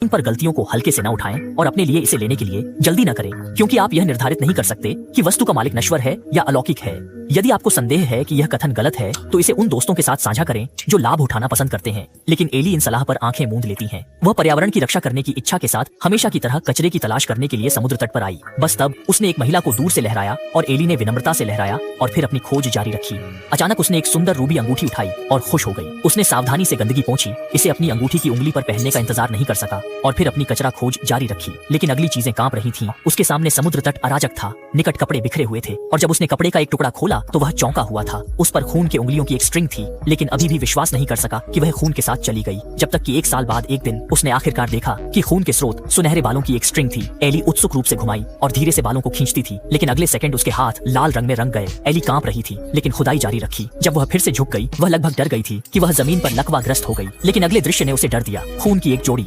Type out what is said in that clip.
इन पर गलतियों को हल्के से न उठाएं और अपने लिए इसे लेने के लिए जल्दी न करें, क्योंकि आप यह निर्धारित नहीं कर सकते कि वस्तु का मालिक नश्वर है या अलौकिक है। यदि आपको संदेह है कि यह कथन गलत है तो इसे उन दोस्तों के साथ साझा करें जो लाभ उठाना पसंद करते हैं, लेकिन एली इन सलाह पर आंखें मूंद लेती हैं। वह पर्यावरण की रक्षा करने की इच्छा के साथ हमेशा की तरह कचरे की तलाश करने के लिए समुद्र तट पर आई। बस तब उसने एक महिला को दूर से लहराया और एली ने विनम्रता से लहराया और फिर अपनी खोज जारी रखी। अचानक उसने एक सुंदर रूबी अंगूठी उठाई और खुश हो गई। उसने सावधानी से गंदगी पोंछी, इसे अपनी अंगूठी की उंगली पर पहनने का इंतजार नहीं कर सका और फिर अपनी कचरा खोज जारी रखी। लेकिन अगली चीजें कांप रही थीं। उसके सामने समुद्र तट अराजक था, निकट कपड़े बिखरे हुए थे और जब उसने कपड़े का एक टुकड़ा खोला तो वह चौंका हुआ था। उस पर खून के उंगलियों की एक स्ट्रिंग थी, लेकिन अभी भी विश्वास नहीं कर सका कि वह खून के साथ चली गई। जब तक कि 1 साल बाद एक दिन उसने आखिरकार देखा कि खून के स्रोत सुनहरे बालों की एक स्ट्रिंग थी। एली उत्सुक रूप से घुमाई और धीरे से बालों को खींचती थी, लेकिन अगले सेकंड उसके हाथ लाल रंग में रंग गए। एली कांप रही थी लेकिन खुदाई जारी रखी। जब वह फिर से झुक गई, वह लगभग डर गई थी कि वह जमीन पर लकवाग्रस्त हो गई, लेकिन अगले दृश्य ने उसे डर दिया। खून की एक जोड़ी